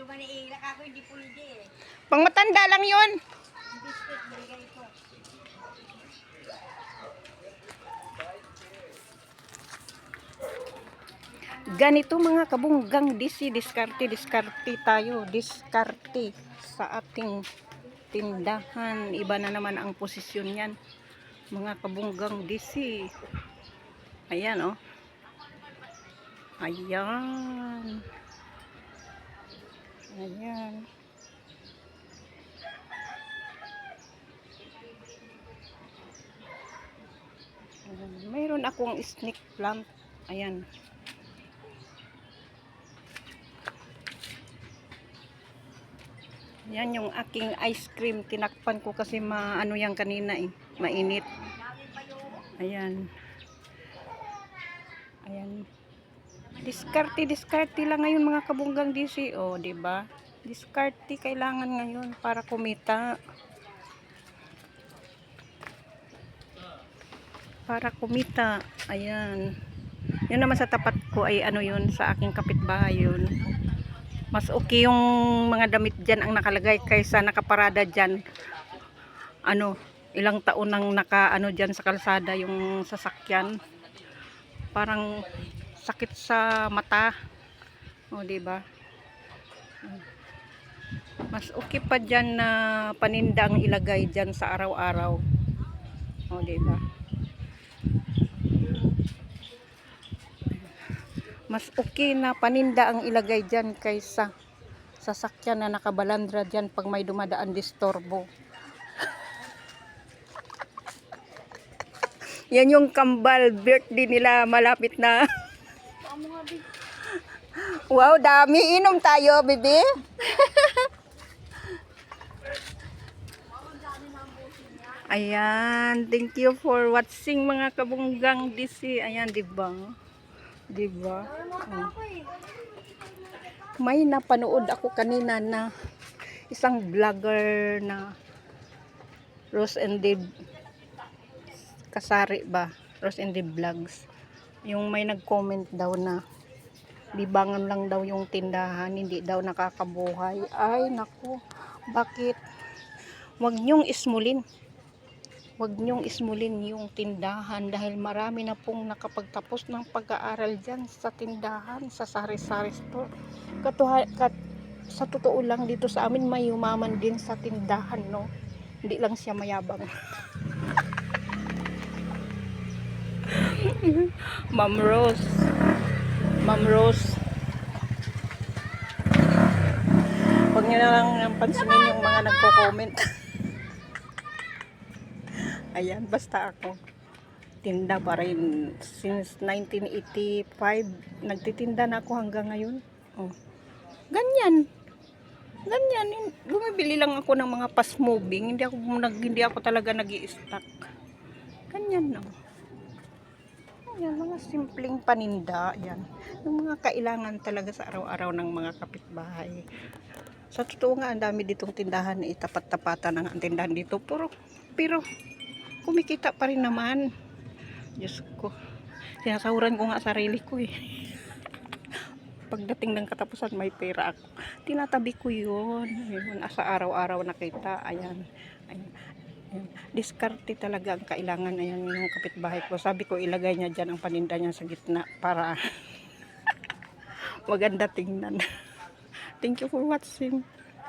Tumaniila ka ako, hindi pwede eh. Pang matanda lang yun. Biscuit, bigay ko. Ganito mga kabunggang diskarte tayo. Diskarte sa ating tindahan. Iba na naman ang posisyon yan. Mga kabunggang disi. Ayan oh. Ayan. Ayan. Mayroon akong snake plant. Ayan. Yan yung aking ice cream. Tinakpan ko kasi maano yan kanina eh. Mainit. Ayan. Ayan. Diskarte lang ngayon mga kabunggang DC. O, diba? Diskarte kailangan ngayon para kumita. Para kumita. Ayan. Yun naman sa tapat ko ay ano yun, sa aking kapitbahay yun. Mas okay yung mga damit dyan ang nakalagay kaysa nakaparada dyan. Ano, ilang taon nang naka-ano dyan sa kalsada yung sasakyan. Parang sakit sa mata. O, diba? Mas okay pa dyan na paninda ang ilagay dyan sa araw-araw. O, diba? Mas okay na paninda ang ilagay dyan kaysa sasakyan na nakabalandra dyan pag may dumadaan disturbo. Yan yung kambal birthday nila malapit na. Wow, dami. Inom tayo, bebe. Ayan, thank you for watching mga kabunggang DC. Ayan, diba? Diba? Oh. May napanood ako kanina na isang vlogger na Rose and Dave Kasari ba? Rose and Dave Vlogs. Yung may nag-comment daw na libangan lang daw yung tindahan, hindi daw nakakabuhay. Ay, naku. Bakit? Huwag niyong ismulin. Huwag niyong ismulin yung tindahan dahil marami na pong nakapagtapos ng pag-aaral dyan sa tindahan, sa sari-sari store. Sa totoo lang dito sa amin may umaman din sa tindahan, no? Hindi lang siya mayabang. Ma'am Rose. Ma'am Rose. Huwag niyo na lang pansinin yung mga nagko-comment. Ayan, basta ako tinda pa rin since 1985. Nagtitinda na ako hanggang ngayon. Oh. Ganyan. Bumibili lang ako ng mga fast moving. Hindi ako talaga nag-i-stock. Ganyan, no. Ayan, mga simpleng paninda. Yan. Yung mga kailangan talaga sa araw-araw ng mga kapitbahay. Sa totoo nga, ang dami ditong tindahan. Itapat-tapatan ang tindahan dito. Pero kumikita pa rin naman. Diyos ko. Sinasahuran ko nga sarili ko eh. Pagdating ng katapusan may pera ako. Tinatabi ko yun. Yun sa araw-araw nakita. Ayan. Ayan. Diskarte talaga ang kailangan. Ayan yung kapitbahay ko. Sabi ko ilagay niya dyan ang paninda niya sa gitna para maganda tingnan. Thank you for watching.